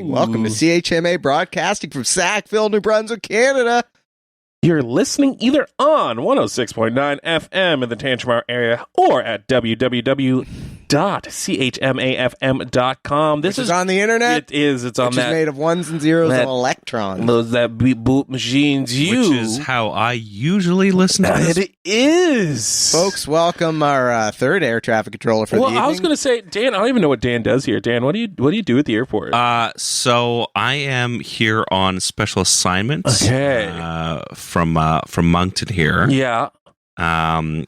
Welcome to CHMA Broadcasting from Sackville, New Brunswick, Canada. You're listening either on 106.9 FM in the Tantramar area or at www.chmafm.com. This is on the internet. It is. It's on that. It's made of ones and zeros and electrons. Those that beep boop machines use. Which is how I usually listen to this. It is. Folks, welcome our third air traffic controller for the evening. I was going to say, Dan, I don't even know what Dan does here. Dan, what do you do at the airport? So I am here on special assignments. Okay. From Moncton here. Yeah.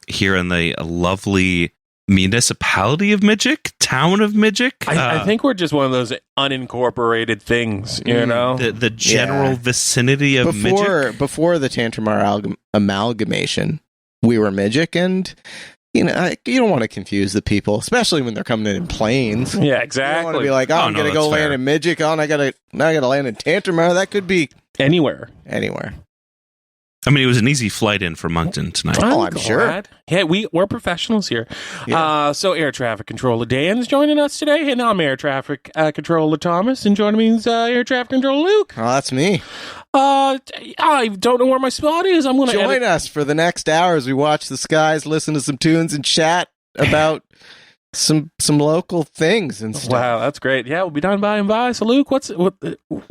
Here in the lovely municipality of Midgic, town of Midgic. I think we're just one of those unincorporated things, you know? The general vicinity of Midgic. Before the Tantramar amalgamation, we were Midgic, and you don't want to confuse the people, especially when they're coming in planes. Yeah, exactly. You don't want to be like, I'm going to go land in Midgic. I got to land in Tantramar. That could be anywhere. I mean, it was an easy flight in from Moncton tonight. Oh, I'm sure. Yeah, we're professionals here. Yeah. So Air Traffic Controller Dan's joining us today, and I'm Air Traffic Controller Thomas, and joining me is Air Traffic Controller Luke. Oh, that's me. I don't know where my spot is. I'm going to join us for the next hour as we watch the skies, listen to some tunes, and chat about some local things and stuff. Wow, that's great. Yeah, we'll be done by and by. So, Luke, we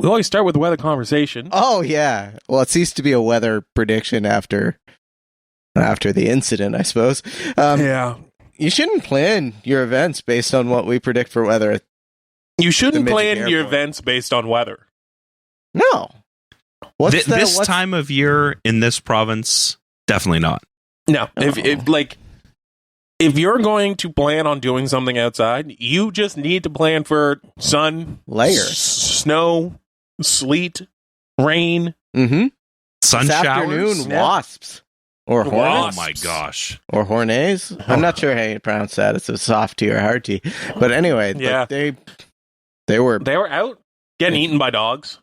always start with the weather conversation. Oh, yeah. Well, it ceased to be a weather prediction after the incident, I suppose. Yeah. You shouldn't plan your events based on what we predict for weather. You shouldn't plan your events based on weather. No. This time of year in this province, definitely not. No. If you're going to plan on doing something outside, you just need to plan for sun, snow, sleet, rain, sun this showers, afternoon, wasps, or hornets. Oh my gosh, or hornets. I'm not sure how you pronounce that. It's a softy or hearty, but anyway, yeah, they were out getting eaten by dogs.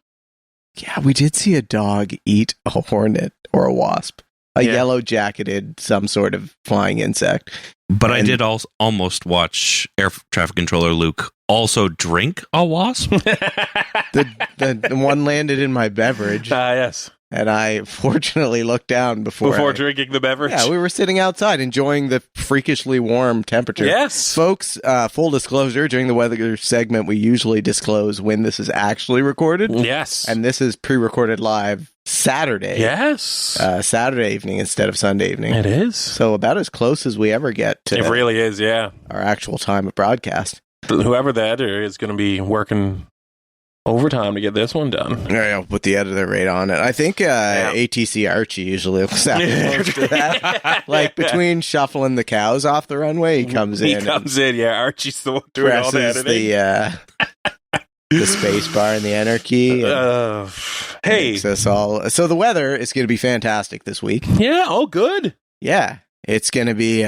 Yeah, we did see a dog eat a hornet or a wasp. A yellow-jacketed, some sort of flying insect. But I did almost watch Air Traffic Controller Luke also drink a wasp. the one landed in my beverage. Yes. And I fortunately looked down before drinking the beverage. Yeah, we were sitting outside enjoying the freakishly warm temperature. Yes. Folks, full disclosure, during the weather segment, we usually disclose when this is actually recorded. Yes. And this is pre-recorded live Saturday. Yes. Saturday evening instead of Sunday evening. It is. So about as close as we ever get to it really is, yeah. Our actual time of broadcast. Whoever the editor is going to be working overtime to get this one done. Yeah, I'll put the editor rate on it. I think ATC Archie usually looks after that. Like between shuffling the cows off the runway, he comes in. Archie's the one doing all the editing. The space bar and the enter key. Hey. So the weather is going to be fantastic this week. Yeah, oh good. Yeah. It's going to be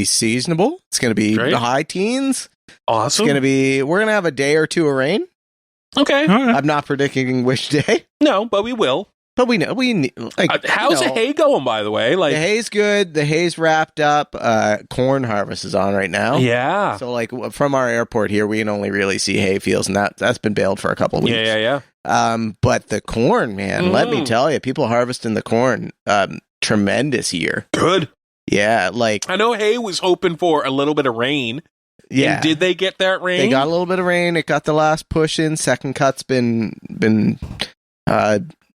seasonable. It's going to be high teens. Awesome. We're going to have a day or two of rain. Okay. I'm not predicting which day. No, but we will. But we know how's the hay going, by the way? The hay's good. The hay's wrapped up. Corn harvest is on right now. Yeah. So from our airport here, we can only really see hay fields, and that's been baled for a couple of weeks. Yeah. But the corn, man, let me tell you, people harvesting the corn, tremendous year. Good. Yeah, I know hay was hoping for a little bit of rain. Yeah. And did they get that rain? They got a little bit of rain. It got the last push in. Second cut's been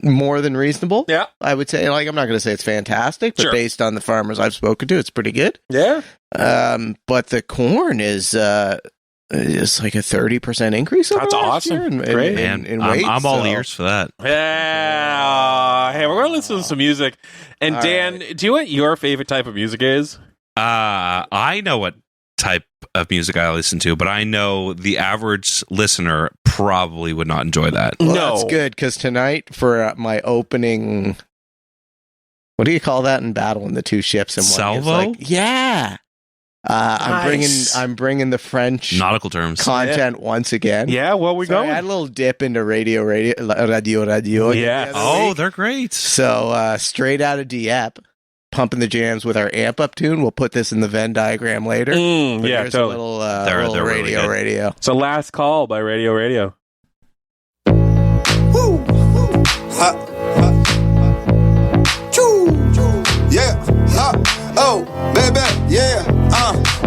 more than reasonable. Yeah. I would say, I'm not going to say it's fantastic, but based on the farmers I've spoken to, it's pretty good. Yeah. But the corn is like a 30% increase. That's awesome. Great. In weight, I'm all ears for that. Yeah. Hey, we're going to listen to some music. And Dan, do you know what your favorite type of music is? I know what type of music I listen to, but I know the average listener probably would not enjoy that. Well, that's good, because tonight for my opening, what do you call that in battle in the two ships? And Salvo? Yeah. Nice. I'm bringing the French nautical terms content once again. Yeah, well, we going. I had a little dip into radio. Yeah. Oh, they're great. So straight out of Dieppe, pumping the jams with our amp up tune. We'll put this in the Venn diagram later. Yeah, totally. A little they're radio. It's a last call by Radio. ha, choo, yeah, ha, oh, baby, yeah,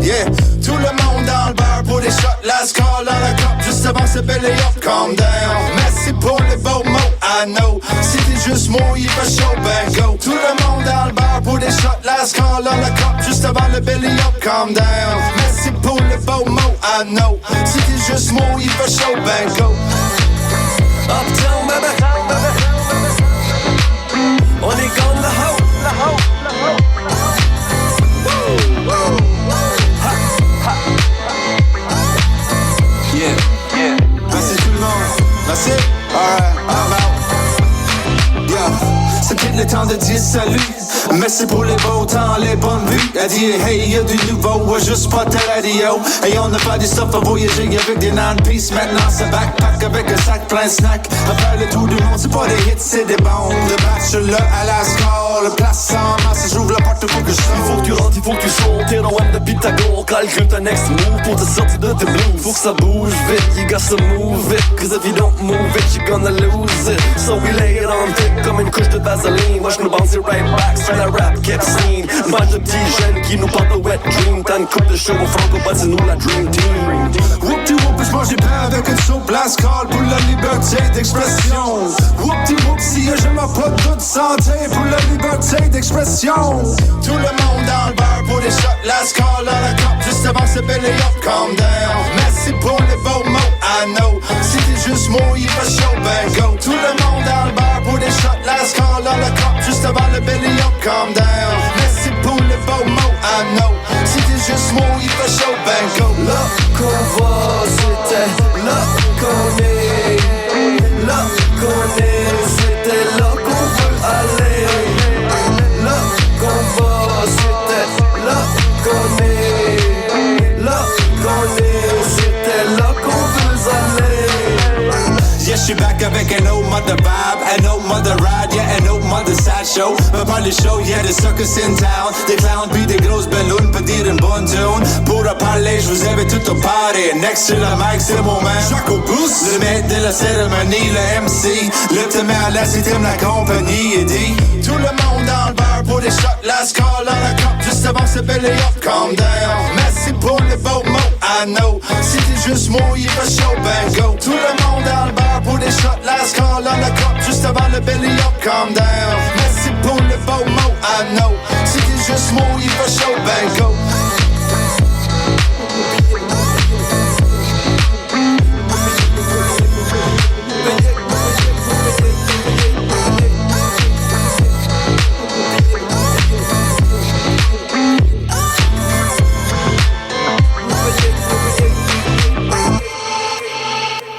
yeah. Tout le monde dans le bar pour des shots, last call dans la cup, juste avant ce belly up, calm down. Merci pour les beaux mots, I know. Si t'es juste moi, il fait chaud, ben go. Tout le monde dans le bar pour des shots, last call dans la cup, juste avant le belly up, calm down. Merci pour les beaux mots, I know. Si t'es juste moi, il fait chaud, ben go. Uptown, baby. On est gone the hoe. Yeah. Merci tout le monde. Merci. Alright, I'm out. Yeah. C'est peut-être le temps de dire salut. Merci pour les beaux temps, les bonnes vues. Elle dit hey, y'a du nouveau, ouais, juste pas ta radio. Hey, on n'a pas du stuff à voyager avec des non-peace. Maintenant c'est backpack avec un sac plein de snacks. Après le tour du monde, c'est pas des hits, c'est des bombes. Le bachelor à la score, le place en masse, j'ouvre la porte pour que je sorte. Il faut que tu rentres, il faut que tu sautes. T'es dans Web de Pythagore, calcule ta next move pour te sortir de tes blues. Faut que ça bouge vite, you got to move it. Cause if you don't move it, you're gonna lose it. So we lay it on thick comme une couche de vaseline. Moi j'nous bounce it right back, sur la rap kept scene. Match de petits jeunes qui nous parlent de wet dream. T'as une coupe de chevaux franco, bah c'est nous la dream team. Whoop-de-whoop, j'mange du pain avec une soupe, last call pour la liberté d'expression. Whoop-de-whoop, si je m'en pas toute santé pour la liberté d'expression. Tout le monde dans le bar pour des shots, last call dans la cup, juste avant ce belly up, calm down. Merci pour les beaux mots, I know. Si t'es juste moi, il fait chaud, ben go. Tout le monde dans le bar pour des shots, last call dans la cup, juste avant le belly up, calm down. Merci pour les beaux mots, I know. Si t'es juste moi, il fait chaud, ben go. Là qu'on va, c'était là qu'on est. Là qu'on est, c'était là qu'on veut aller. Là qu'on va, c'était là qu'on est. Là qu'on est, c'était là qu'on veut aller. Yeah, she back avec an old mother vibe, an old mother ride, yeah, an old mother sad show. Me parle des shows, yeah, des circus in town. Des clowns pis des grosses ballons, peut dire une bonne tune. Pour parler, je vous invite tout au party. Next sur le mic, c'est le moment. Chaque au pouce, le maître de la cérémonie, le MC. Le te met à l'aise, il t'aime la compagnie. Et dit, tout le monde dans le bar pour des shots, last call dans la cup, juste avant ce belly up, calm down. Merci pour les beaux mots, I know. Si t'es juste moi, il fait chaud, ben go. Tout le monde dans le bar pour des shots, last call dans la cup, juste avant le belly up, calm down. Merci pour les beaux mots, I know. Si t'es juste moi, il fait chaud, ben go.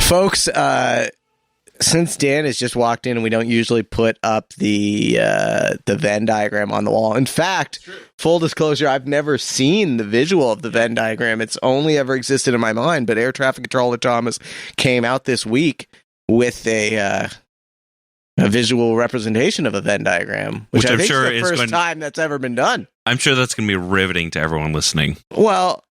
Folks, since Dan has just walked in and we don't usually put up the Venn diagram on the wall. In fact, full disclosure, I've never seen the visual of the Venn diagram. It's only ever existed in my mind, but Air Traffic Controller Thomas came out this week with a visual representation of a Venn diagram, which I think is the first time that's ever been done. I'm sure that's going to be riveting to everyone listening. Well,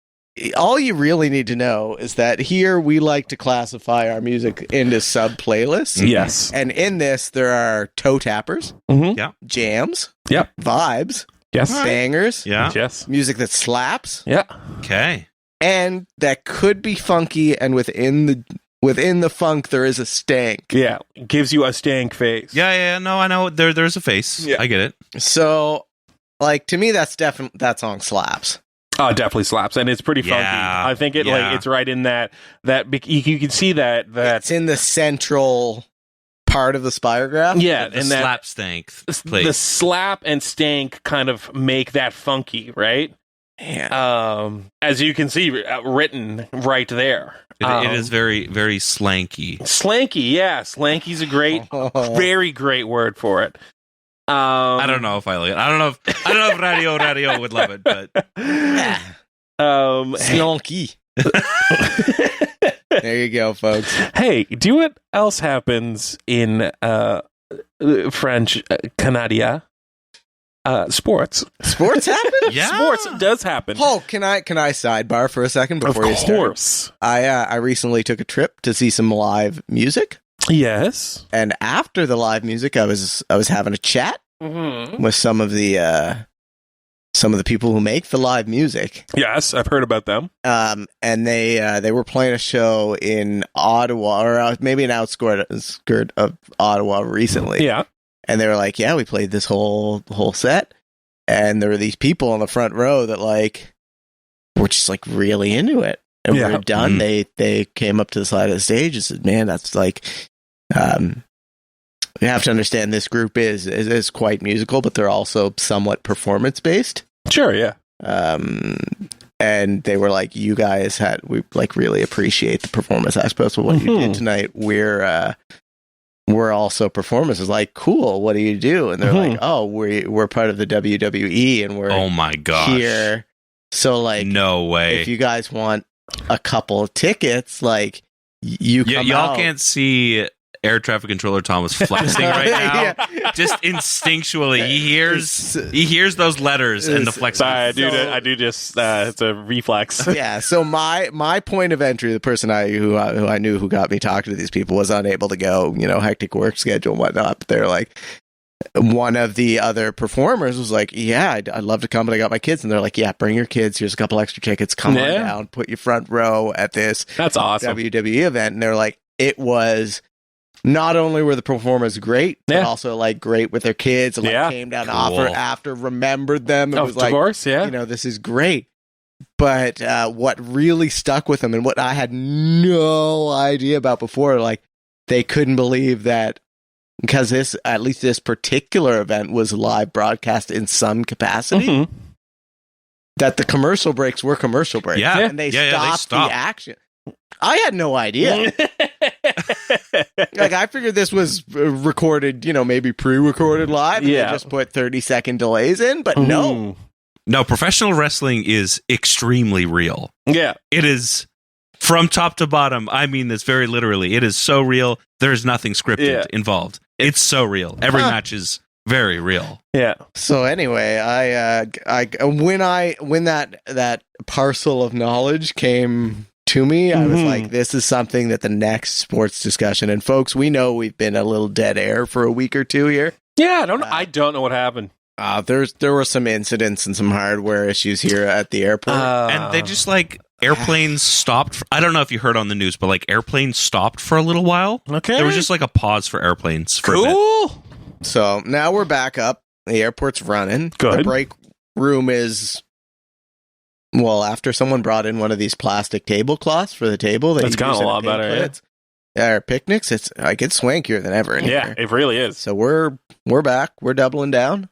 all you really need to know is that here we like to classify our music into sub-playlists. Yes. And in this, there are toe tappers, Yeah. jams, Yep. vibes, Yes. bangers, Yeah. Yes. music that slaps, Yeah. Okay. and that could be funky, and within the funk, there is a stank. Yeah. Gives you a stank face. Yeah. No, I know. There's a face. Yeah. I get it. So, like, to me, that song slaps. Oh, it definitely slaps, and it's pretty funky. Yeah, I think it's right in that you can see that It's in the central part of the spirograph. yeah, The and that slap stank. the slap and stank kind of make that funky, right? Yeah. As you can see, written right there. It is very, very slanky. Slanky. Yeah, slanky's a great, very great word for it. I don't know if I like it. I don't know if Radio would love it, but Slonky. There you go, folks. Hey, do you know what else happens in French Canada? Sports. Sports happen? yeah. Sports does happen. Paul, can I sidebar for a second before you start? Of course. I recently took a trip to see some live music. Yes. And after the live music, I was having a chat with some of the people who make the live music. Yes, I've heard about them. And they were playing a show in Ottawa, or maybe an outskirt of Ottawa recently. Yeah. And they were like, "Yeah, we played this whole set." And there were these people in the front row that were just really into it. And when we were done, they came up to the side of the stage and said, "Man, that's you have to understand this group is quite musical, but they're also somewhat performance based." Sure, yeah. And they were like, "You guys we really appreciate the performance aspects of what you did tonight. We're also performers." It's like, "Cool, what do you do?" And they're like, "Oh, we're part of the WWE, and we're oh my gosh here. So no way. If you guys want a couple of tickets, you come y'all out." can't see air traffic controller Thomas flexing right now. Yeah. Just instinctually, he hears those letters and the flex. Sorry, I do just it's a reflex. Yeah. So my point of entry, the person who I knew who got me talking to these people, was unable to go. Hectic work schedule and whatnot. But they're like, one of the other performers was like, "Yeah, I'd love to come, but I got my kids." And they're like, "Yeah, bring your kids. Here's a couple extra tickets. Come on down, put your front row at this That's awesome. WWE event." And they're like, it was. Not only were the performers great, but also great with their kids, and came down to offer after, remembered them, and was of course, this is great. But what really stuck with them, and what I had no idea about before, they couldn't believe that, because at least this particular event was live broadcast in some capacity, that the commercial breaks were commercial breaks, and they stopped the action. I had no idea. I figured this was recorded, maybe pre-recorded live, and they just put 30-second delays in, but no. No, professional wrestling is extremely real. Yeah. It is from top to bottom. I mean this very literally. It is so real. There's nothing scripted involved. It's so real. Every match is very real. Yeah. So anyway, when that parcel of knowledge came to me, I was like, this is something that the next sports discussion, and folks, we know we've been a little dead air for a week or two here. Yeah, I don't know what happened. There were some incidents and some hardware issues here at the airport. And they just airplanes stopped. I don't know if you heard on the news, but airplanes stopped for a little while. Okay. There was just a pause for airplanes for a bit. So now we're back up. The airport's running. Good. The break room is... Well, after someone brought in one of these plastic tablecloths for the table, that's kind of a lot better. Our picnics, it's swankier than ever in here. It really is. So we're back. We're doubling down,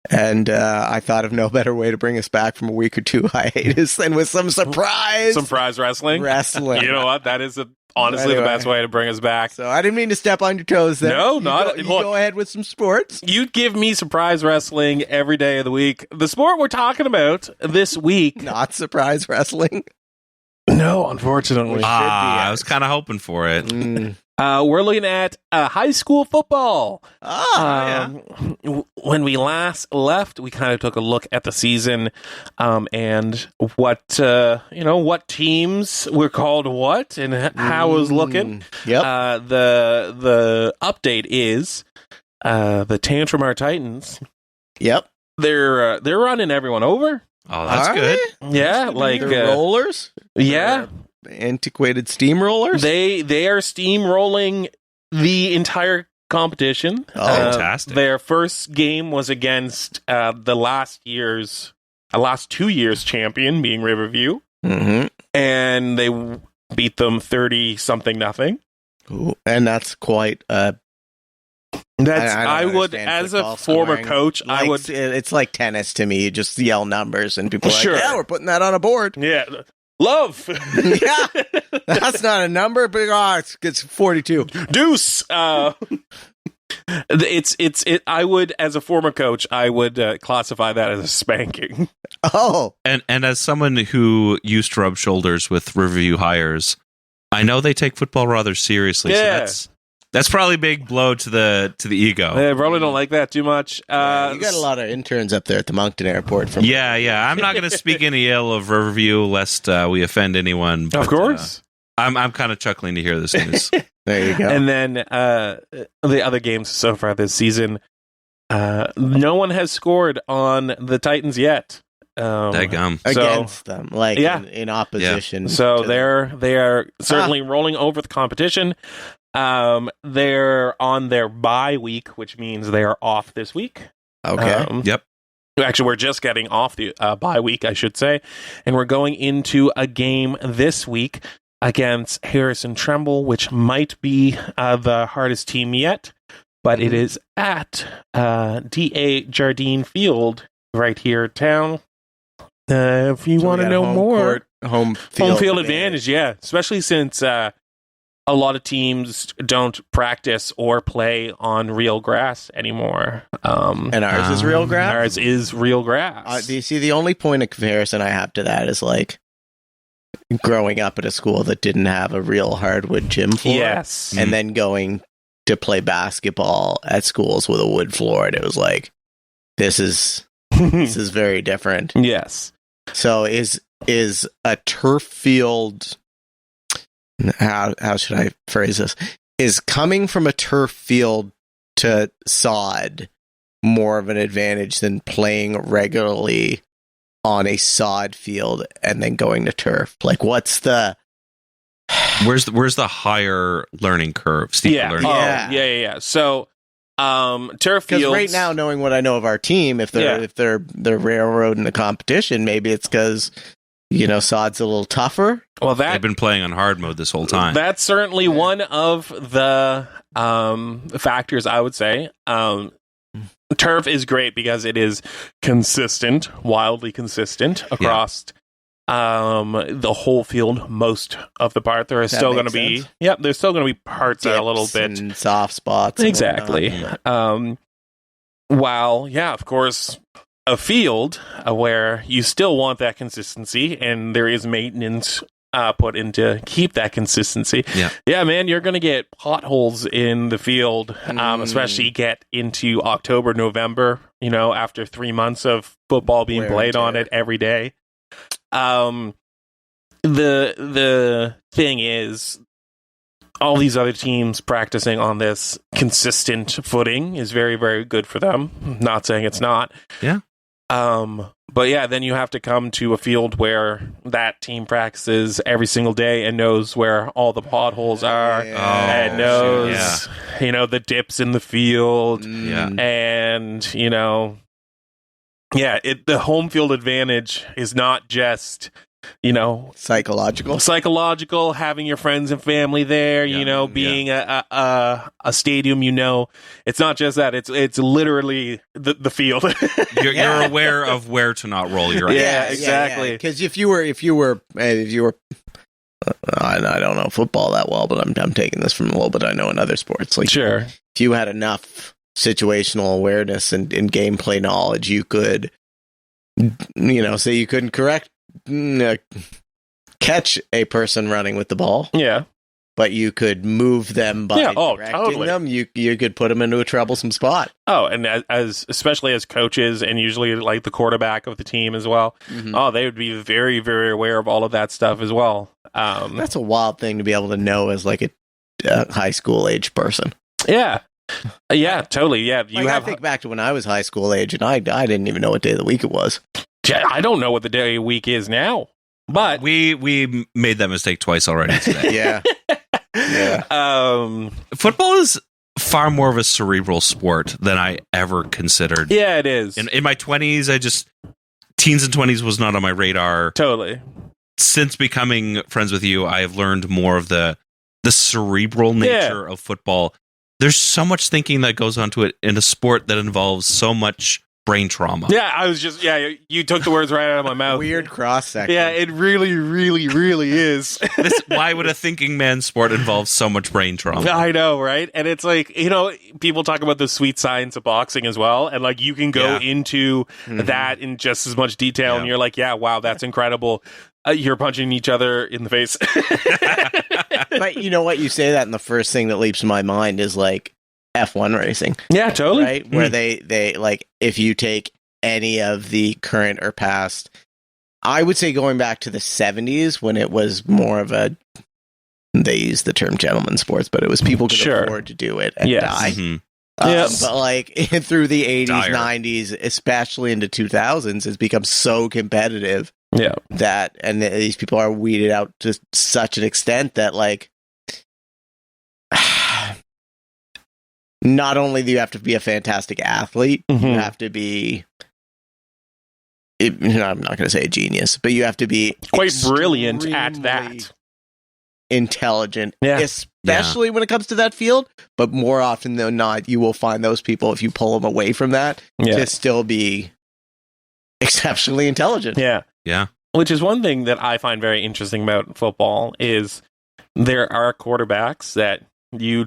and I thought of no better way to bring us back from a week or two hiatus than with some surprise wrestling. You know what? That is honestly the best way to bring us back. So I didn't mean to step on your toes there. No, go ahead with some sports. You give me surprise wrestling every day of the week. The sport we're talking about this week. Not surprise wrestling. No, unfortunately. I was kind of hoping for it. We're looking at high school football. When we last left, we kind of took a look at the season and what teams were called what and how it was looking. Yep. The update is the Tantramar Titans. Yep. They're running everyone over. Oh, that's good. Yeah, they're rollers. Yeah. Antiquated steamrollers. They are steamrolling the entire competition. Oh, fantastic! Their first game was against the last 2 years champion, being Riverview, and they beat them 30-something. Ooh, and that's quite. I would, as a former coach, I would. It's like tennis to me. You just yell numbers, and people are like, "Yeah, we're putting that on a board." Yeah. Love. Yeah, that's not a number, but it's 42. Deuce. I would, as a former coach, I would classify that as a spanking. Oh, and as someone who used to rub shoulders with Riverview Hires, I know they take football rather seriously. Yeah. So that's probably a big blow to the ego. They probably don't like that too much. You got a lot of interns up there at the Moncton Airport. Yeah. I'm not going to speak any ill of Riverview lest we offend anyone. But, of course. I'm kind of chuckling to hear this news. There you go. And then the other games so far this season, no one has scored on the Titans yet. Against them, like in opposition. So they are certainly rolling over the competition. They're on their bye week, which means they are off this week. Okay. Yep. Actually, we're just getting off the bye week, I should say, and we're going into a game this week against Harrison Tremble, which might be the hardest team yet, but it is at D.A. Jardine Field right here in town. If you want to know more, home field advantage, yeah, especially since a lot of teams don't practice or play on real grass anymore. And ours is real grass? Ours is real grass. Do you see, the only point of comparison I have to that is like growing up at a school that didn't have a real hardwood gym floor. Yes. And then going to play basketball at schools with a wood floor. And it was like, this is very different. Yes. So is a turf field, how should I phrase this? Is coming from a turf field to sod more of an advantage than playing regularly on a sod field and then going to turf? Like, what's the where's the higher learning curve? Learning curve? Yeah. So turf fields. Because right now, knowing what I know of our team, if they're railroading the competition, maybe it's because sod's a little tougher. Well, they've been playing on hard mode this whole time. That's certainly one of the factors, I would say. Turf is great because it is consistent, wildly consistent across the whole field. Most of the part, there is still going to be there's still going to be parts that are a little bit and soft spots. Exactly. While of course, a field where you still want that consistency and there is maintenance put in to keep that consistency. Yeah, man, you're going to get potholes in the field, especially get into October, November, after 3 months of football being played on it every day. The thing is, all these other teams practicing on this consistent footing is very, very good for them. I'm not saying it's not. Yeah. But then you have to come to a field where that team practices every single day and knows where all the potholes are and knows, the dips in the field. And, the home field advantage is not just, psychological, having your friends and family there, being a stadium, it's not just that, it's literally the field. You're aware of where to not roll your eyes. Yeah, exactly. Because if you were I don't know football that well, but I'm taking this from a little bit I know in other sports. Like, sure, if you had enough situational awareness and gameplay knowledge, you could, say you couldn't catch a person running with the ball. Yeah. But you could move them by directing totally. them. You could put them into a troublesome spot. Oh, and especially as coaches and usually like the quarterback of the team as well. Mm-hmm. They would be very, very aware of all of that stuff as well. That's a wild thing to be able to know as like a high school age person. Yeah. Yeah, totally. Yeah. I think back to when I was high school age and I didn't even know what day of the week it was. I don't know what the day of the week is now, but we made that mistake twice already today. Yeah. Football is far more of a cerebral sport than I ever considered. Yeah, it is. In my 20s, teens and 20s was not on my radar. Totally. Since becoming friends with you, I have learned more of the cerebral nature of football. There's so much thinking that goes onto it in a sport that involves so much brain trauma. Yeah, you took the words right out of my mouth. Weird cross section. Yeah, it really, really, really is. Why would a thinking man's sport involve so much brain trauma? I know, right? And it's like, people talk about the sweet science of boxing as well, and like you can go into that in just as much detail, and you're like, wow, that's incredible. You're punching each other in the face. But you know what? You say that, and the first thing that leaps in my mind is like F1 racing. Yeah, totally. Right? Where they like, if you take any of the current or past, I would say going back to the 70s when it was more of a they use the term gentleman sports, but it was people could Sure. afford to do it and Yes. die. Mhm. Yes. But like through the 80s, Dire. 90s, especially into 2000s, it's become so competitive Yeah. that, and these people are weeded out to such an extent that like, not only do you have to be a fantastic athlete, you Mhm. have to be, I'm not going to say a genius, but you have to be Quite brilliant at extremely that. intelligent, Yeah. especially when it comes to that field. But more often than not, you will find those people, if you pull them away from that, Yeah. to still be exceptionally intelligent. Yeah. Yeah. Which is one thing that I find very interesting about football is there are quarterbacks that you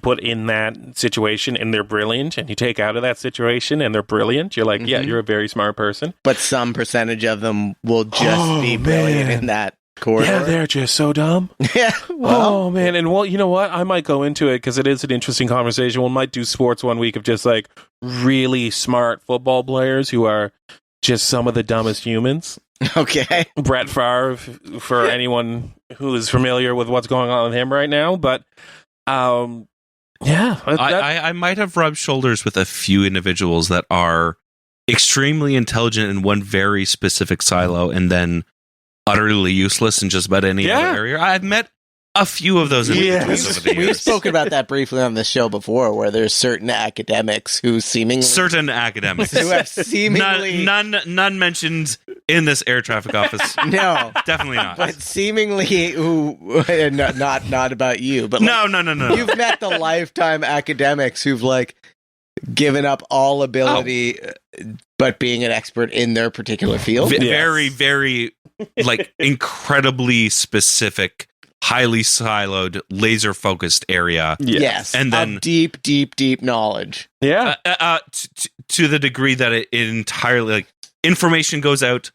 put in that situation and they're brilliant, and you take out of that situation and they're brilliant. You're like, yeah, Mhm. you're a very smart person. But some percentage of them will just Oh, be brilliant man. in that corridor. Yeah, they're just so dumb. Yeah, well, Oh man, and well, you know what? I might go into it because it is an interesting conversation. We might do sports one week of just like really smart football players who are just some of the dumbest humans. okay. Brett Favre, for anyone who is familiar with what's going on with him right now, but yeah, I might have rubbed shoulders with a few individuals that are extremely intelligent in one very specific silo and then utterly useless in just about any Yeah. other area. I've met a few of those individuals over the We've years. spoken about that briefly on this show before, where there's certain academics who seemingly Certain academics. who have seemingly None mentioned in this air traffic office. no, Definitely not. but seemingly who not about you, but like, No. you've met the lifetime academics who've like given up all ability, but being an expert in their particular field. V- Yes. Very, very, like, incredibly specific, highly siloed, laser focused area. Yes, And then- of deep knowledge. yeah, To the degree that it entirely, like, information goes out,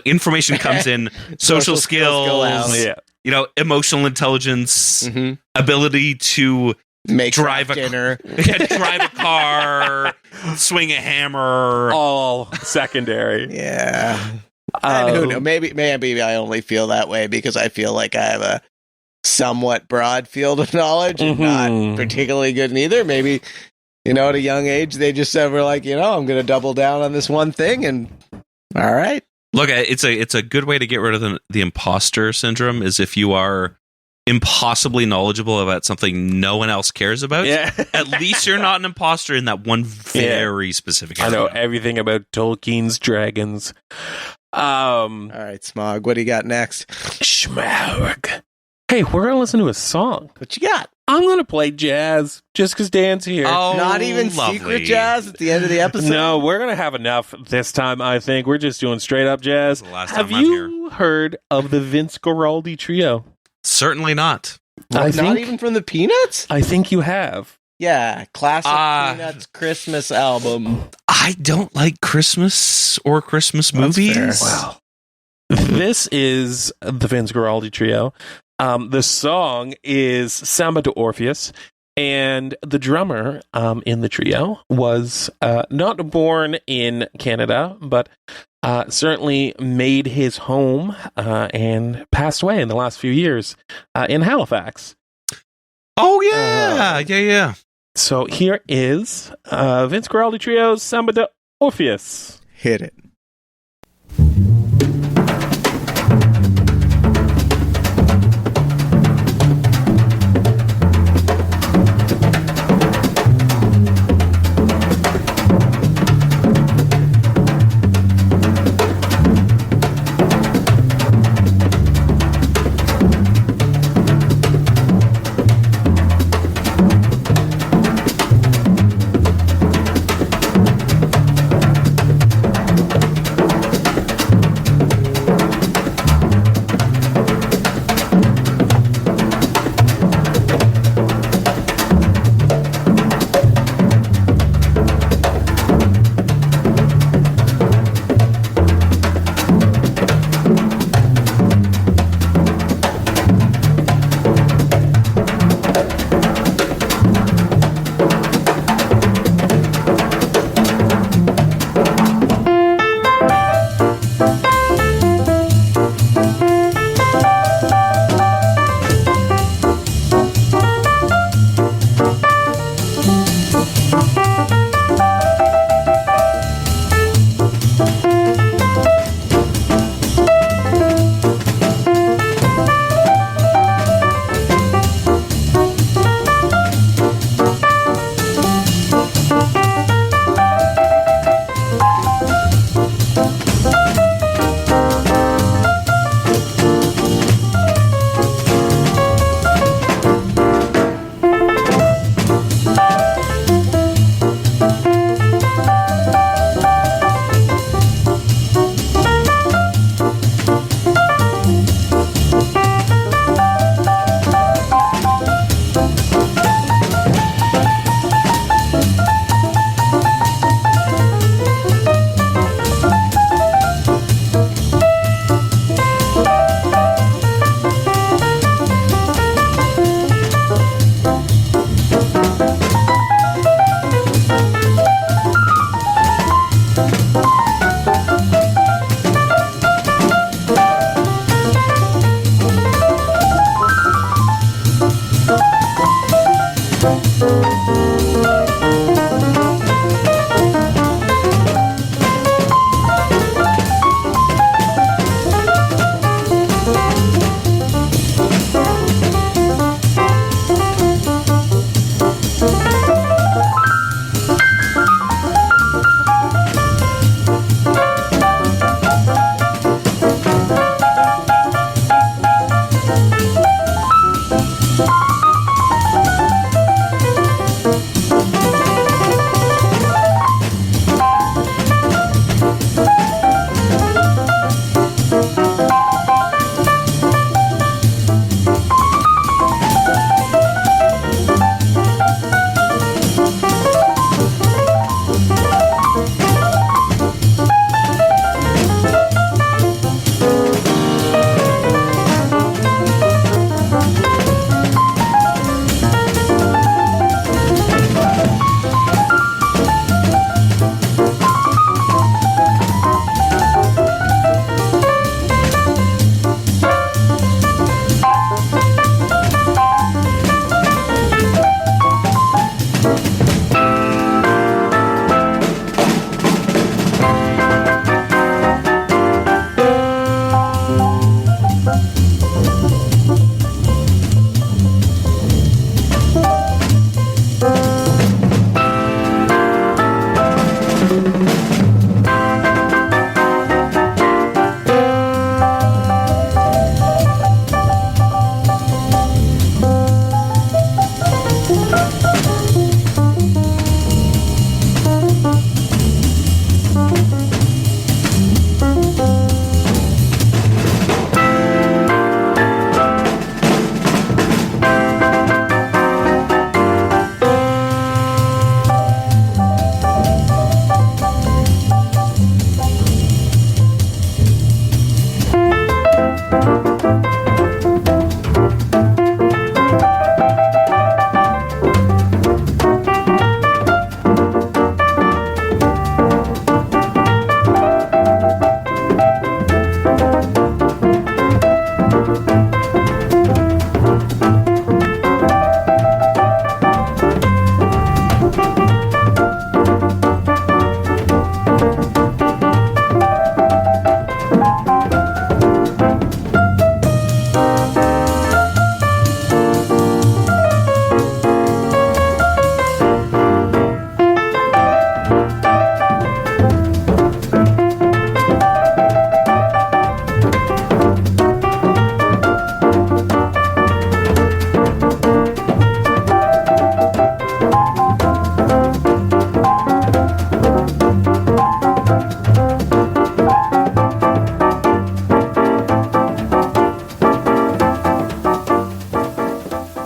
information comes in, social skills go out. skills, yeah. Emotional intelligence, Mm-hmm. ability to Make Drive a- dinner. drive a car, swing a hammer. All secondary. Yeah. And who Um, knows? Maybe I only feel that way because I feel like I have a somewhat broad field of knowledge and Mhm. not particularly good in either. Maybe, at a young age, they just were like, I'm going to double down on this one thing, and all right. Look, it's a good way to get rid of the imposter syndrome is if you are impossibly knowledgeable about something no one else cares about. Yeah. At least you're not an imposter in that one very specific I area. know everything about Tolkien's dragons. All right, Smog, what do you got next? Schmaug. Hey, we're gonna listen to a song. What you got? I'm gonna play jazz just because Dan's here. Oh, Not even lovely. secret jazz at the end of the episode? No, we're gonna have enough this time. I think we're just doing straight up jazz. This is the last Have time I'm you heard of the Vince Guaraldi Trio? Certainly not. Not even from the Peanuts? I think you have. Yeah, classic Ah. Peanuts Christmas album. I don't like Christmas or Christmas movies. fair. Wow. This is the Vince Guaraldi Trio. The song is Samba to Orpheus, and the drummer in the trio was not born in Canada, but certainly made his home and passed away in the last few years in Halifax. Oh yeah. So here is Vince Guaraldi Trio's Samba to Orpheus. Hit it.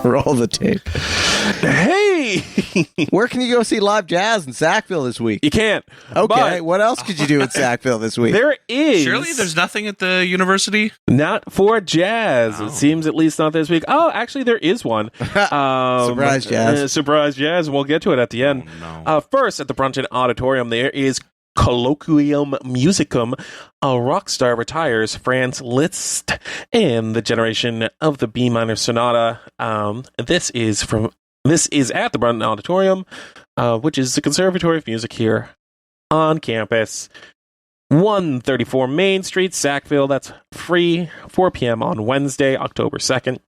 Roll the tape. Hey! Where can you go see live jazz in Sackville this week? You can't. Okay, But what else could you do in Sackville this week? there is. Surely there's nothing at the university? Not for jazz. Oh. It seems at least not this week. Oh, actually, there is one. Surprise jazz. Surprise jazz. And we'll get to it at the end. Oh, no. First, at the Brunton Auditorium, there is Colloquium Musicum. A rock star retires. Franz Liszt and the generation of the B minor sonata. This is at the Brunton Auditorium, which is the Conservatory of Music here on campus. 134 Main Street, Sackville. That's free. 4 p.m. on Wednesday, October 2nd.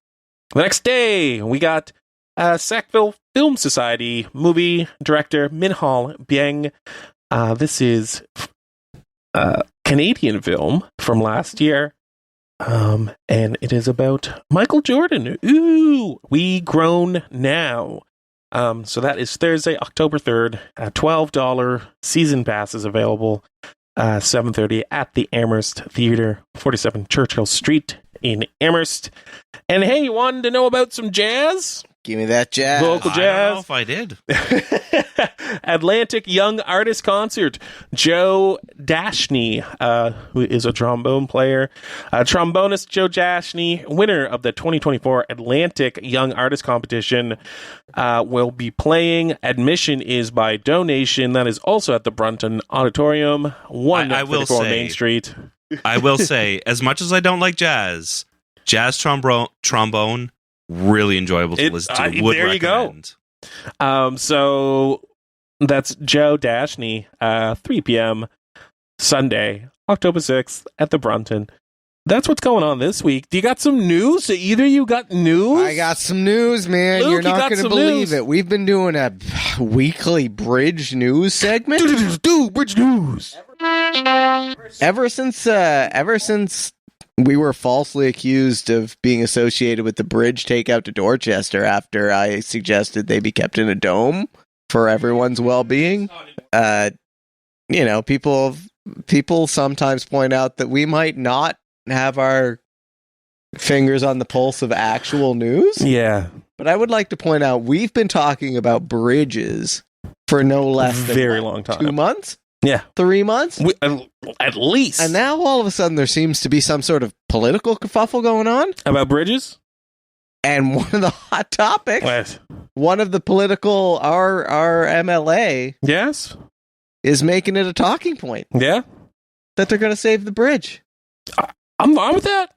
The next day, we got Sackville Film Society movie director Minhal Bieng. This is a Canadian film from last year. And it is about Michael Jordan. Ooh, We Grown Now. So that is Thursday, October 3rd. $12 season pass is available. 7:30 at the Amherst Theater, 47 Churchill Street in Amherst. And hey, you wanted to know about some jazz? Give me that jazz. Local I jazz. don't know if I did. Atlantic Young Artist Concert. Joe Dashney, who is a trombone player. Trombonist Joe Dashney, winner of the 2024 Atlantic Young Artist Competition, will be playing. Admission is by donation. That is also at the Brunton Auditorium, I will 134 say- Main Street. I will say, as much as I don't like jazz trombone, really enjoyable to listen to. Would there you go. recommend. So that's Joe Dashney, 3 p.m. Sunday, October 6th at the Brunton. That's what's going on this week. Do you got some news? Either you got news? I got some news, man. Luke, You're you not got going to some believe news. it. We've been doing a weekly bridge news segment Bridge news. ever since we were falsely accused of being associated with the bridge takeout to Dorchester after I suggested they be kept in a dome for everyone's well-being. People sometimes point out that we might not have our fingers on the pulse of actual news. Yeah. But I would like to point out we've been talking about bridges for no less than Very long time. 2 months, Yeah. 3 months. At least. And now all of a sudden there seems to be some sort of political kerfuffle going on. About bridges? And one of the hot topics, What? one of the political, our MLA Yes? is making it a talking point Yeah? that they're going to save the bridge. I'm fine with that.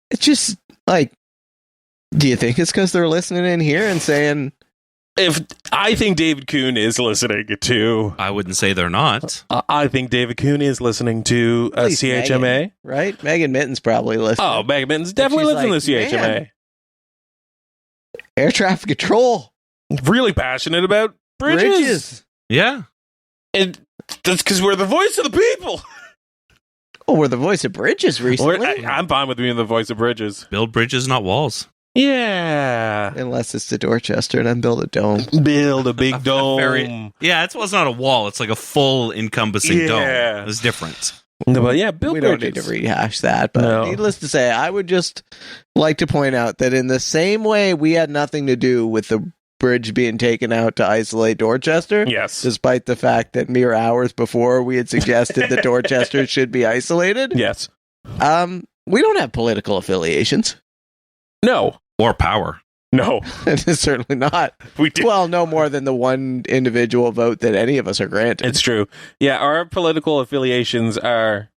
It's just like, do you think it's because they're listening in here and saying, If I think David Kuhn is listening to, I wouldn't say they're not. I think David Kuhn is listening to At least CHMA. Megan, right? Megan Mitten's probably listening. Oh, Megan Mitten's definitely she's listening like, to CHMA. "Man." Air traffic control. Really passionate about bridges. Yeah. And that's because we're the voice of the people. Oh, we're the voice of bridges recently. I'm fine with being the voice of bridges. Build bridges, not walls. Yeah. Unless it's to Dorchester and then build a dome. Build a big dome. Yeah, it's not a wall. It's like a full encompassing dome. It's different. No, but yeah, build We bridges. don't need to rehash that, but No. needless to say, I would just like to point out that in the same way we had nothing to do with the bridge being taken out to isolate Dorchester, Yes. despite the fact that mere hours before we had suggested that Dorchester should be isolated, Yes. we don't have political affiliations. No. Or power. No. Certainly not. We do. Well, no more than the one individual vote that any of us are granted. It's true. Yeah, our political affiliations are.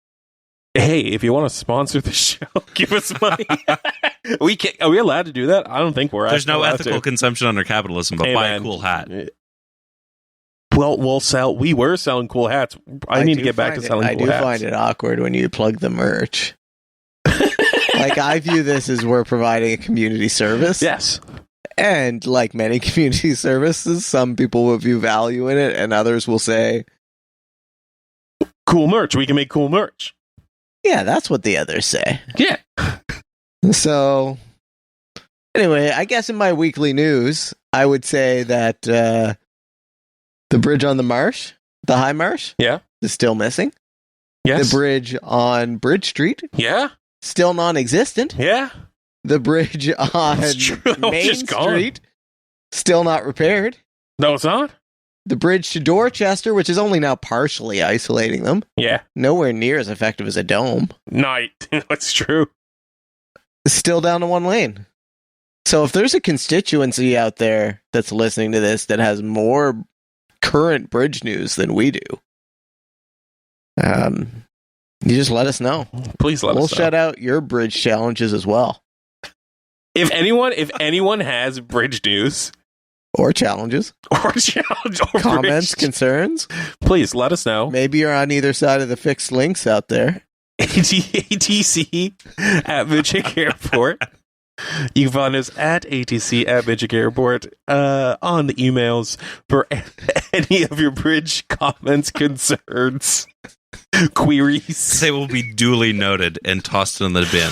Hey, if you want to sponsor the show, give us money. We can't. Are we allowed to do that? I don't think we're. There's no allowed ethical to. consumption under capitalism, but Hey, buy man. a cool hat. Well, we'll sell. We were selling cool hats. I need to do get back to find selling I cool do hats. find it awkward when you plug the merch. Like, I view this as we're providing a community service. Yes. And like many community services, some people will view value in it, and others will say, Cool merch. We can make cool merch. yeah, that's what the others say. Yeah. So, anyway, I guess in my weekly news, I would say that the bridge on the marsh, the High Marsh, Yeah. is still missing. Yes. The bridge on Bridge Street, Yeah. still non-existent. Yeah. The bridge on It's true. It's Main just gone. Street, still not repaired. No, it's not. The bridge to Dorchester, which is only now partially isolating them, Yeah. nowhere near as effective as a dome, Night. That's true. is still down to one lane. So if there's a constituency out there that's listening to this that has more current bridge news than we do, you just let us know. Please let We'll us know. shout out your bridge challenges as well. If anyone has bridge news Or challenges. or challenge or Comments, bridge, concerns. please let us know. Maybe you're on either side of the fixed links out there. ATC at Midgic Airport. You can find us at ATC at Midgic Airport on the emails for any of your bridge comments, concerns, queries. They will be duly noted and tossed in the bin.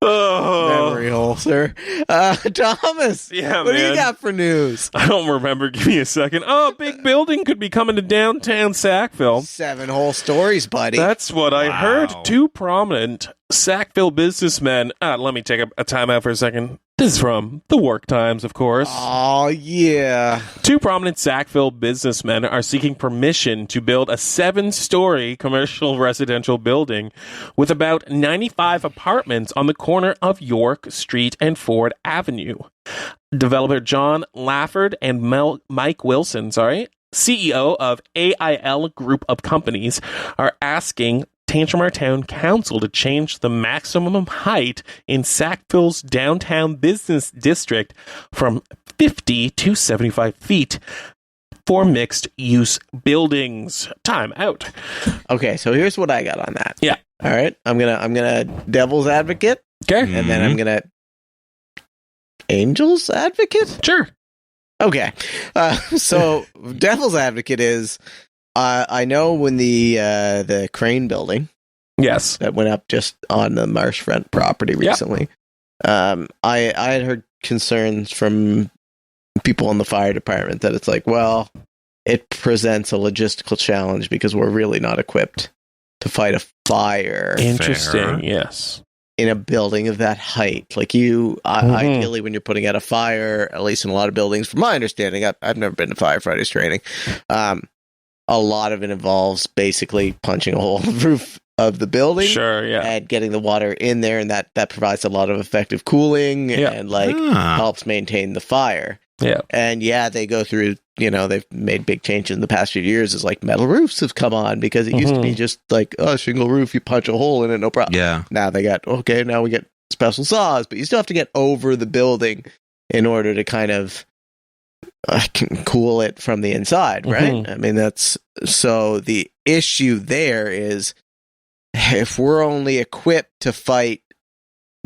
Oh, Memory hole, sir. Thomas, yeah, what do man. you got for news? I don't remember. Give me a second. Oh, a big building could be coming to downtown Sackville. 7 whole stories, buddy. That's what I Wow. heard. Two prominent Sackville businessmen. Let me take a time out for a second. This is from the Work Times, of course. Oh, yeah. Two prominent Sackville businessmen are seeking permission to build a 7-story commercial residential building with about 95 apartments on the corner of York Street and Ford Avenue. Developer John Lafford and Mike Wilson, CEO of AIL Group of Companies, are asking Tantramartian Council to change the maximum height in Sackville's downtown business district from 50 to 75 feet for mixed-use buildings. Time out. Okay, so here's what I got on that. Yeah. All right. I'm gonna devil's advocate, Okay. and then I'm gonna angel's advocate. Sure. Okay. So devil's advocate is I know when the crane building Yes. that went up just on the Marshfront property recently, I had heard concerns from people in the fire department that it's like, well, it presents a logistical challenge because we're really not equipped to fight a fire Interesting. Yes. in a building of that height. Like ideally, when you're putting out a fire, at least in a lot of buildings, from my understanding, I've never been to firefighters training. A lot of it involves basically punching a hole in the roof of the building. Sure. Yeah. And getting the water in there, and that provides a lot of effective cooling Yeah. and helps maintain the fire. Yeah. And they go through, they've made big changes in the past few years. Is like metal roofs have come on because it used to be just like, shingle roof, you punch a hole in it, no problem. Yeah. Now now we get special saws, but you still have to get over the building in order to kind of can cool it from the inside, right? I mean, that's so the issue there is if we're only equipped to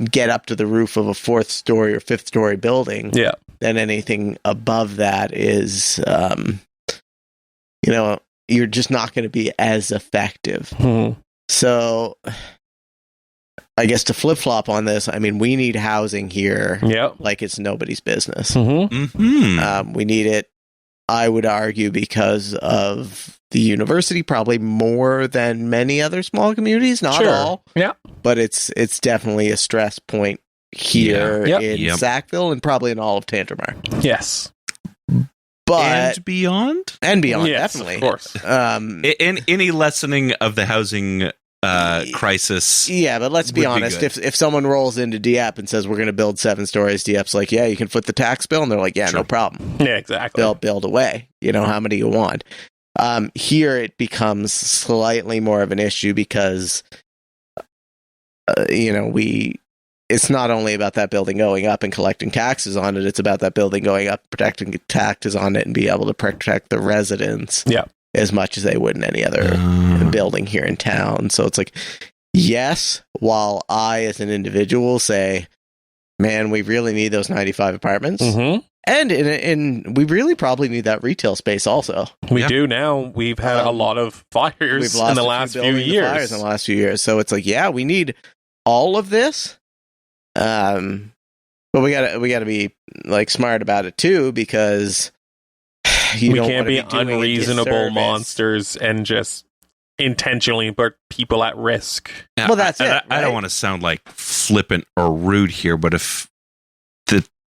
get up to the roof of a 4th story or 5th story building, then anything above that is, you're just not going to be as effective. So I guess to flip-flop on this, I mean, we need housing here like it's nobody's business. We need it, I would argue, because of the university, probably more than many other small communities. Not all. Yeah. But it's definitely a stress point here in Sackville and probably in all of Tantramar. Yes. But beyond? And beyond, yes, definitely. Of course. Any lessening of the housing crisis. Yeah, but let's be honest. If someone rolls into Dieppe and says we're going to build 7 stories, Dieppe's like, yeah, you can foot the tax bill, and they're like, yeah, no problem. Yeah, exactly. They'll build away. How many you want. Here it becomes slightly more of an issue because, it's not only about that building going up and collecting taxes on it. It's about that building going up, protecting taxes on it, and be able to protect the residents. As much as they would in any other building here in town. So it's like, yes, while I as an individual say, man, we really need those 95 apartments. And we really probably need that retail space also. We do now. We've had a lot of fires in the last few years. So it's like, yeah, we need all of this. But we gotta be like smart about it too, because we can't be unreasonable monsters and just intentionally put people at risk. Well, that's it. Right? I don't want to sound like flippant or rude here, but if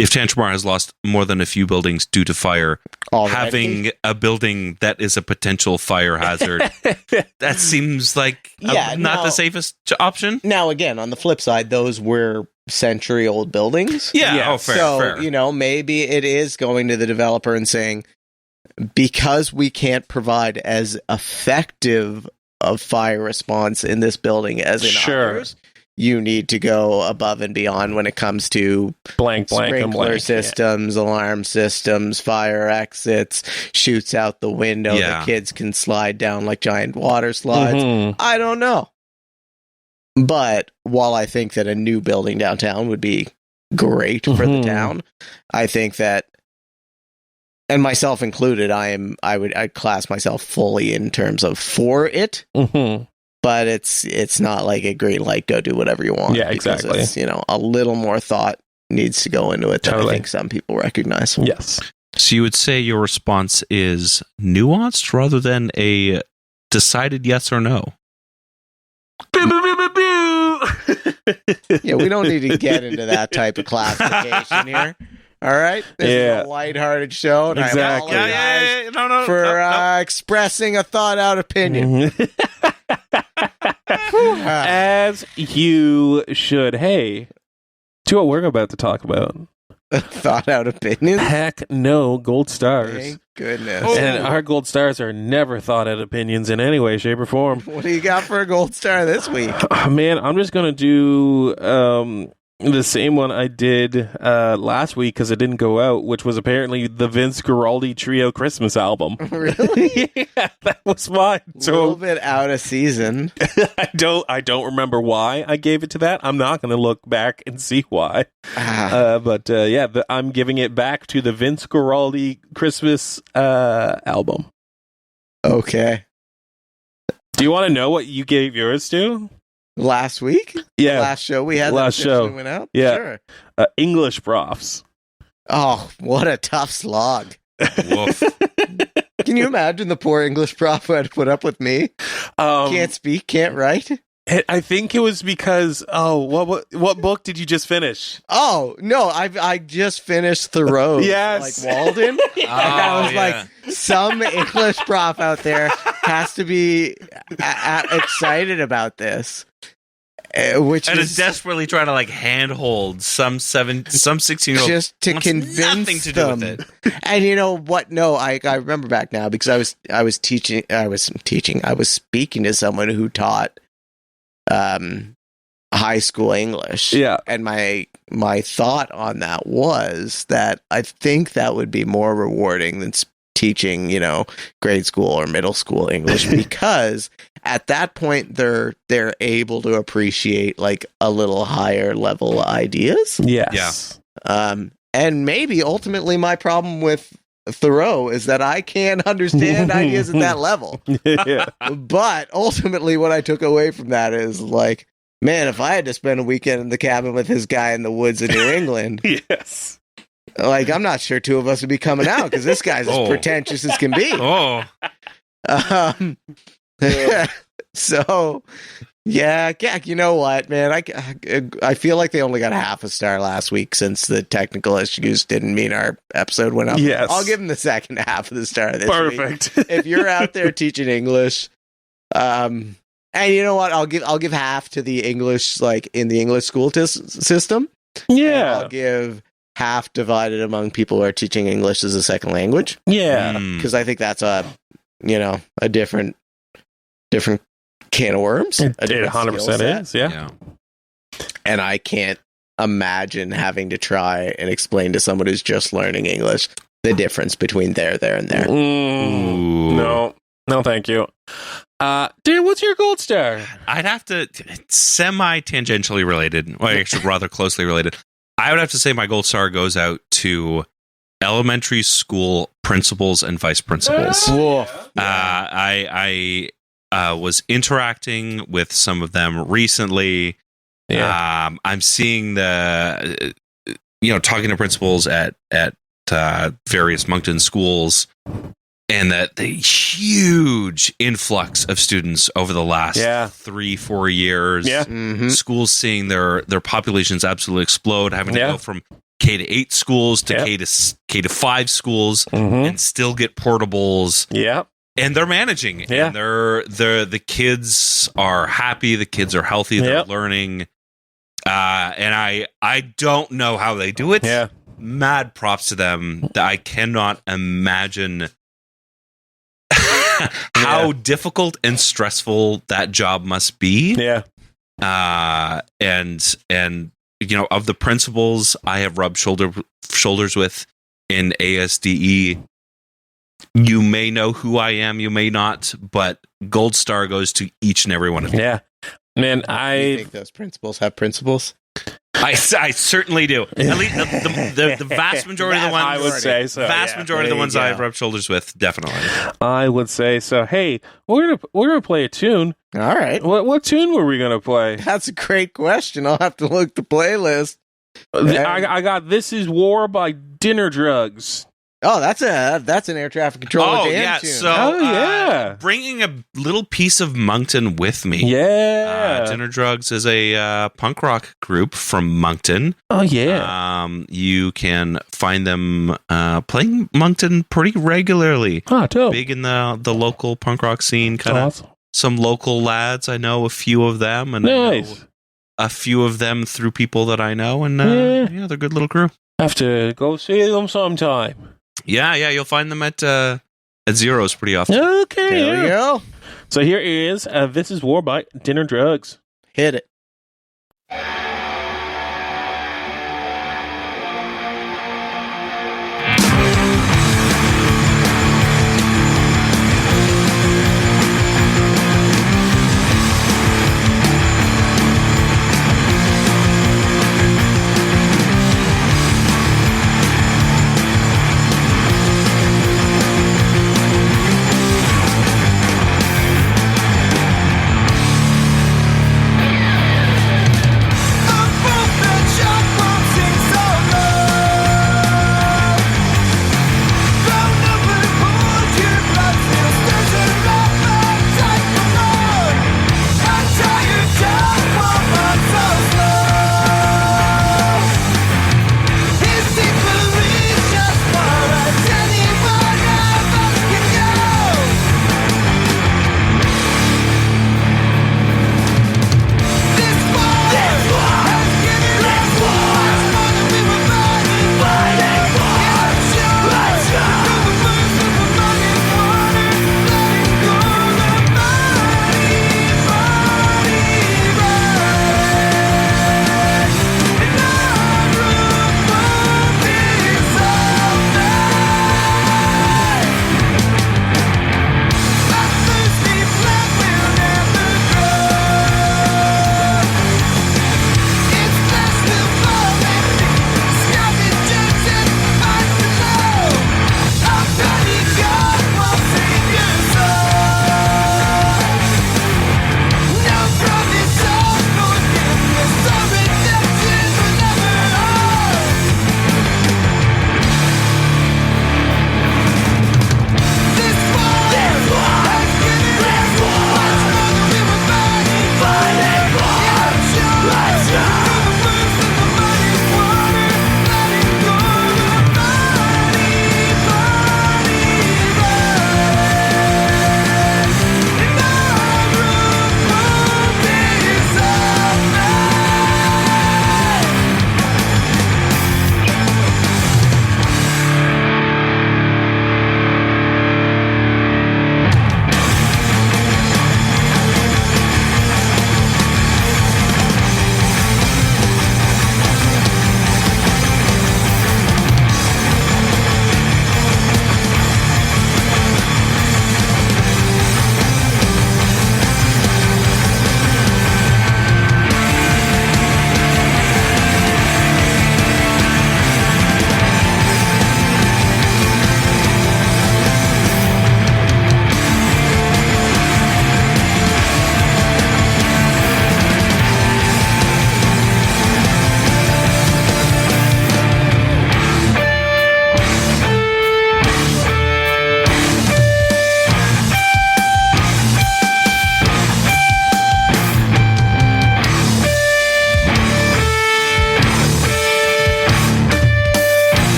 Tantramar has lost more than a few buildings due to fire, having a building that is a potential fire hazard, that seems like not the safest option. Now, again, on the flip side, those were century-old buildings. Fair. So, maybe it is going to the developer and saying, because we can't provide as effective of fire response in this building as in others, you need to go above and beyond when it comes to sprinkler systems, alarm systems, fire exits, shoots out the window that kids can slide down like giant water slides. I don't know. But while I think that a new building downtown would be great for the town, I think that, and myself included, I'd class myself fully in terms of for it. But it's not like a green light, go do whatever you want. Yeah, exactly. It's, a little more thought needs to go into it that I think some people recognize. Yes. So you would say your response is nuanced rather than a decided yes or no? Yeah, we don't need to get into that type of classification here. All right? This is a lighthearted show. And exactly. I apologize for expressing a thought-out opinion. As you should. Hey, to what we're about to talk about. Thought-out opinions? Heck no, gold stars. Thank goodness. And our gold stars are never thought-out opinions in any way, shape, or form. What do you got for a gold star this week? Man, I'm just going to do the same one I did last week because it didn't go out, which was apparently the Vince Guaraldi Trio Christmas album. Really? Yeah, that was mine. So, a little bit out of season. I don't remember why I gave it to that. I'm not going to look back and see why. But I'm giving it back to the Vince Guaraldi Christmas album. Okay. Do you want to know what you gave yours to? Last week? Yeah. Last show we had. Last show. Went out? Yeah. Sure. English profs. Oh, what a tough slog. Woof. Can you imagine the poor English prof who had to put up with me? Can't speak, can't write? I think it was because, what book did you just finish? Oh, no, I just finished Thoreau. Yes. Like Walden. I was like, some English prof out there has to be excited about this. Which is desperately trying to handhold some 16-year-old just to convince nothing to them. do with it. And you know what? No, I remember back now because I was speaking to someone who taught high school English. Yeah. And my thought on that was that I think that would be more rewarding than teaching, grade school or middle school English, because at that point they're able to appreciate like a little higher level ideas. Yes. And maybe ultimately my problem with Thoreau is that I can't understand ideas at that level. Yeah. But ultimately what I took away from that is like, man, if I had to spend a weekend in the cabin with his guy in the woods in New England, Yes. like, I'm not sure two of us would be coming out because this guy's as pretentious as can be. Oh, So, yeah, you know what, man? I feel like they only got half a star last week since the technical issues didn't mean our episode went up. Yes. I'll give them the second half of the star this Perfect. week. If you're out there teaching English, and you know what, I'll give half to the English, like in the English school system. Yeah. I'll give half divided among people who are teaching English as a second language. Yeah. Because I think that's a different can of worms. It a different 100% skill set. is. Yeah. yeah. And I can't imagine having to try and explain to someone who's just learning English the difference between there, and there. Ooh. No, thank you. Dan, what's your gold star? I'd have to semi-tangentially related, or actually rather closely related. I would have to say my gold star goes out to elementary school principals and vice principals. Woof. I was interacting with some of them recently. Yeah. I'm seeing talking to principals at various Moncton schools, and that the huge influx of students over the last 3-4 years. Yeah. Mm-hmm. Schools seeing their populations absolutely explode, having to go from K to 8 schools to K to 5 schools, and still get portables. Yeah. And they're managing. Yeah. And the kids are happy, the kids are healthy, they're learning. And I don't know how they do it. Yeah. Mad props to them. I cannot imagine how difficult and stressful that job must be. Yeah. And of the principals I have rubbed shoulders with in ASDE, you may know who I am, you may not, but gold star goes to each and every one of you. Yeah. Man, You think those principals have principals? I certainly do. At least the vast majority of the ones I would say so. Majority of the ones I've rubbed shoulders with, definitely. I would say so. Hey, we're gonna play a tune. All right. What tune were we gonna play? That's a great question. I'll have to look the playlist. I got "This Is War" by Dinner Drugs. Oh, that's an air traffic controller Dan tune. So bringing a little piece of Moncton with me. Yeah. Dinner Drugs is a punk rock group from Moncton. Oh yeah. You can find them playing Moncton pretty regularly. Oh, dope. Big in the local punk rock scene. Kind of awesome. Some local lads. I know a few of them, and nice. I know a few of them through people that I know, and they're a good little crew. Have to go see them sometime. Yeah, you'll find them at Zeros pretty often. Okay, There we go. So here is "This Is War" by Dinner Drugs. Hit it.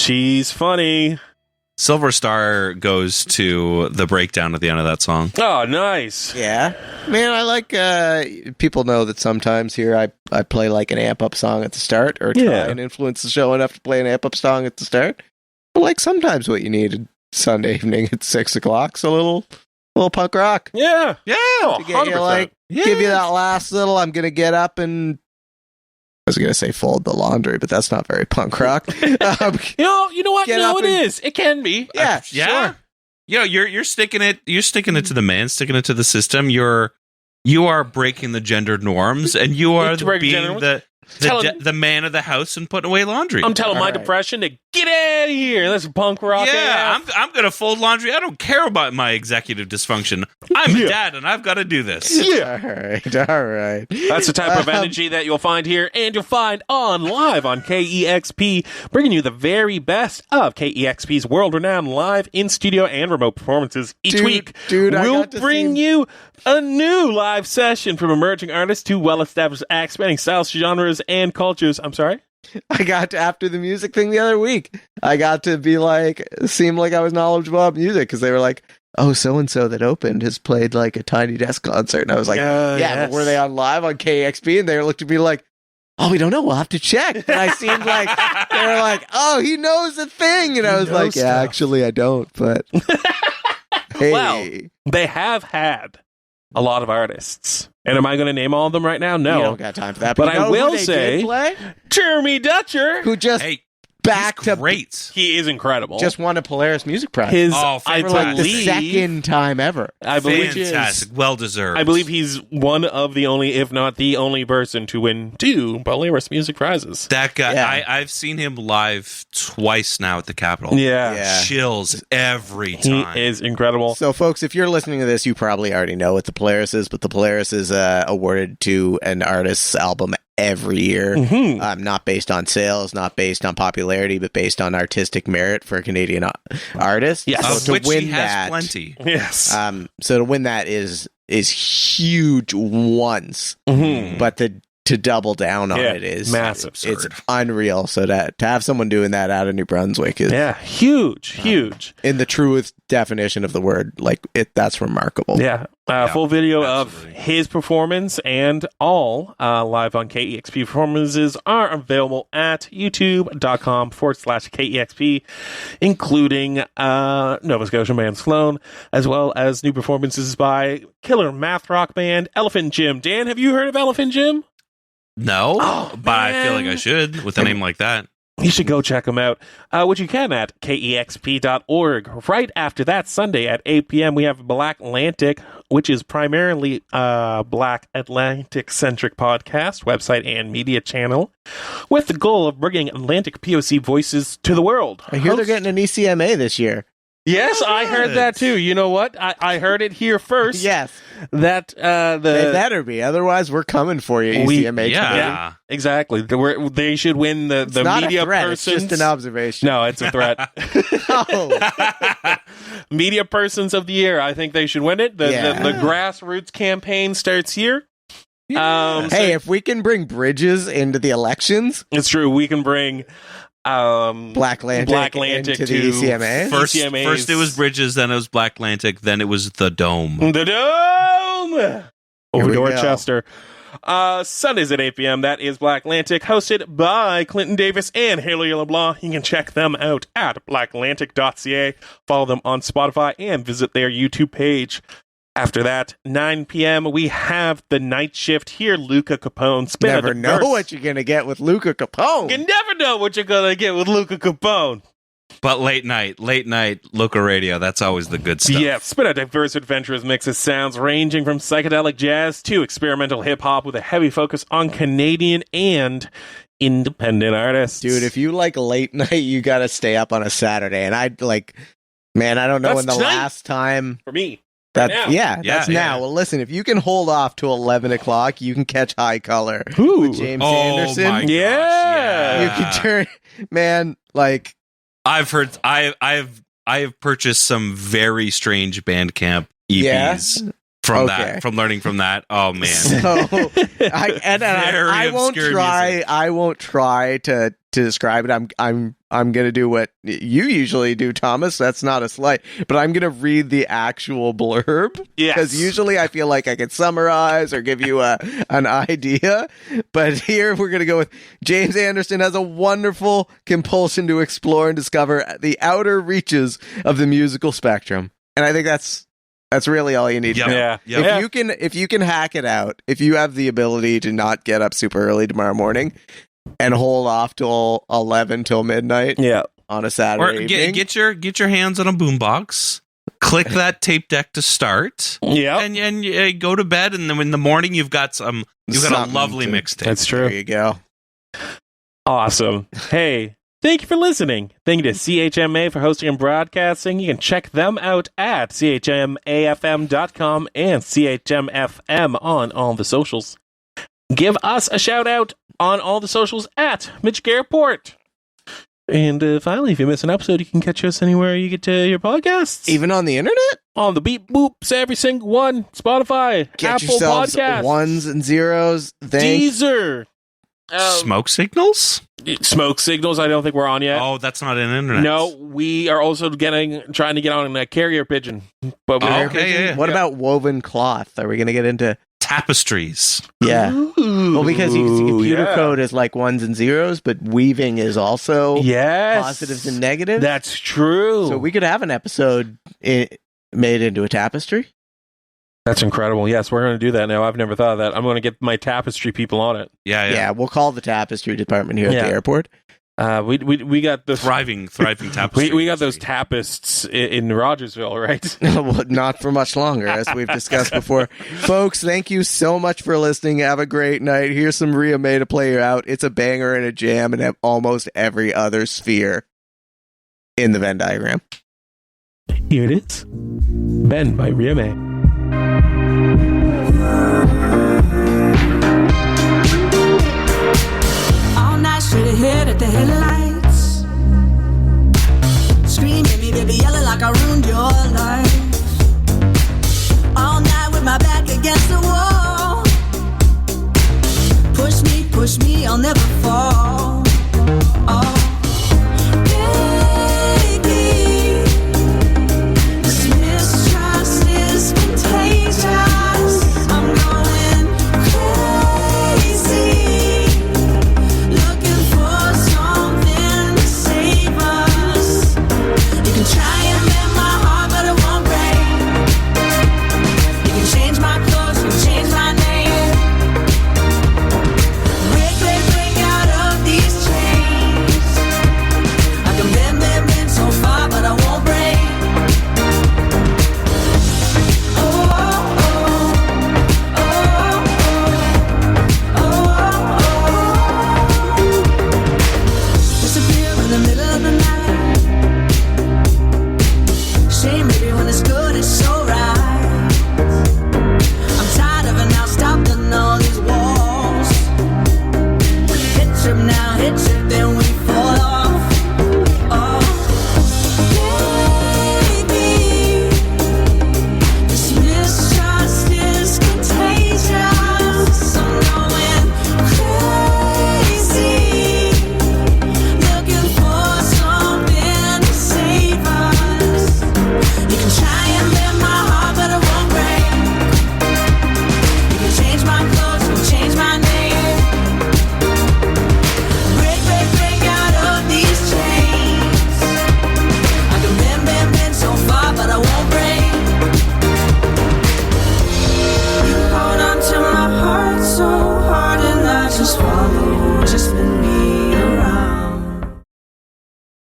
She's funny. Silver Star goes to the breakdown at the end of that song. Oh, nice. Yeah. Man, I like, people know that sometimes here I play like an amp up song at the start or try and influence the show enough to play an amp up song at the start. But like sometimes what you need Sunday evening at 6 o'clock, so a little punk rock. Yeah. Yeah. To get you, like, give you that last little, I'm going to get up and, I was going to say fold the laundry, but that's not very punk rock. You know what? No, it is. It can be. Yeah, Yeah. sure. You're sticking it to the man, sticking it to the system. You are breaking the gender norms, and you are being the man of the house and putting away laundry. I'm telling my depression to get out of here. That's punk rock. Yeah, I'm gonna fold laundry. I don't care about my executive dysfunction. I'm a dad, and I've got to do this. Yeah. All right. That's the type of energy that you'll find here, and you'll find live on KEXP, bringing you the very best of KEXP's world-renowned live in-studio and remote performances each week. We'll bring you a new live session from emerging artists to well-established acts spanning styles, genres, and cultures. I'm sorry? I got to, after the music thing the other week, I got to be like, seem like I was knowledgeable about music because they were like, oh, so-and-so that opened has played like a Tiny Desk concert. And I was like, but were they on live on KXP? And they looked at me like, oh, we don't know. We'll have to check. And I seemed like, they were like, oh, he knows a thing. And I was like, yeah, actually I don't, but hey. Well, they have had a lot of artists. And am I going to name all of them right now? No. You don't got time for that. But I will say, Jeremy Dutcher, who just back to great. He is incredible. Just won a Polaris Music Prize. I for like the second time ever. I believe fantastic, well deserved. I believe he's one of the only, if not the only person to win 2 Polaris Music Prizes. That guy, I've seen him live twice now at the Capitol. Yeah. Chills every time. He is incredible. So, folks, if you're listening to this, you probably already know what the Polaris is, but the Polaris is awarded to an artist's album every year, not based on sales, not based on popularity, but based on artistic merit for a Canadian artist. Yes, so of to which win he has that, plenty. Yes. So to win that is huge once, but to double down on it is massive. It's unreal. So to have someone doing that out of New Brunswick is huge in the truest definition of the word. Like that's remarkable. Yeah. Full video of his performance and all live on KEXP performances are available at youtube.com/KEXP, including Nova Scotia Man Sloan, as well as new performances by killer math rock band Elephant Jim. Dan, have you heard of Elephant Jim? No, but I feel like I should with a name like that. You should go check them out, which you can at KEXP.org. Right after that, Sunday at 8 p.m., we have Black Atlantic, which is primarily a Black Atlantic-centric podcast, website, and media channel, with the goal of bringing Atlantic POC voices to the world. I hear they're getting an ECMA this year. Yes, I heard that too. You know what? I heard it here first. Yes. That they better be. Otherwise, we're coming for you, ECMA. Yeah, exactly. They should win the media person. It's just an observation. No, it's a threat. Media persons of the year. I think they should win it. The grassroots campaign starts here. Hey, if we can bring Bridges into the elections, it's true. We can bring Black Atlantic into the ECMA. First it was Bridges, then it was Black Atlantic, then it was the Dome. The Dome! Over Dorchester. Sundays at 8 p.m. That is Black Atlantic, hosted by Clinton Davis and Haley LeBlanc. You can check them out at blackatlantic.ca. Follow them on Spotify and visit their YouTube page. After that, 9 p.m., we have the night shift here. Luca Capone. Never know what you're going to get with Luca Capone. You never know what you're going to get with Luca Capone. But late night, local radio, that's always the good stuff. Yeah, spin a diverse, adventurous mix of sounds ranging from psychedelic jazz to experimental hip-hop with a heavy focus on Canadian and independent artists. Dude, if you like late night, you got to stay up on a Saturday. And I don't know when the last time... For me. That's now. Well, listen, if you can hold off to 11 o'clock, you can catch High Color with James Anderson. My gosh, yeah. You can turn, man. Like I've heard, I have purchased some very strange Bandcamp EPs from that, from learning from that. Oh man. So I won't obscure try. music. I won't try to describe it. I'm gonna do what you usually do, Thomas. That's not a slight, but I'm gonna read the actual blurb. Yes. Because usually I feel like I can summarize or give you an idea, but here we're gonna go with James Anderson has a wonderful compulsion to explore and discover the outer reaches of the musical spectrum, and I think that's really all you need to know. Yeah. If you can hack it out, if you have the ability to not get up super early tomorrow morning and hold off till 11 till midnight on a Saturday Or evening, get your hands on a boombox, click that tape deck to start, and go to bed, and then in the morning you've got a lovely mixtape. That's true. There you go. Awesome. Hey, thank you for listening. Thank you to CHMA for hosting and broadcasting. You can check them out at chmafm.com and CHMFM on all the socials. Give us a shout out on all the socials at Midgic Airport. And finally, if you miss an episode, you can catch us anywhere you get to your podcasts. Even on the internet? On the beep boops, every single one. Spotify, Get Apple yourselves Podcasts, ones and zeros. Deezer. Smoke signals? Smoke signals, I don't think we're on yet. Oh, that's not an internet. No, we are also trying to get on a carrier pigeon. But What about woven cloth? Are we going to get into tapestries? Yeah. Well, because computer yeah. code is like ones and zeros, but weaving is also Yes. positives and negatives. That's true. So we could have an episode made into a tapestry. That's incredible. Yes, we're going to do that now. I've never thought of that. I'm going to get my tapestry people on it. Yeah. We'll call the tapestry department here at the airport. We got the thriving tapestry. we got those tapists in Rogersville, right? Well, not for much longer, as we've discussed before. Folks, thank you so much for listening. Have a great night. Here's some Ria May to play you out. It's a banger and a jam and almost every other sphere in the Venn diagram. Here it is. Ben by Ria May. All night straight ahead at the headlights. Scream at me, baby, yelling like I ruined your life. All night with my back against the wall. Push me, I'll never fall. Oh, baby, this mistrust is contagious. I'm going crazy, looking for something to save us. You can try and mend my heart, but it won't break. You can change my clothes, you can change my name. Break out of these chains. I can bend so far, but I won't break. Disappear in the middle of the night.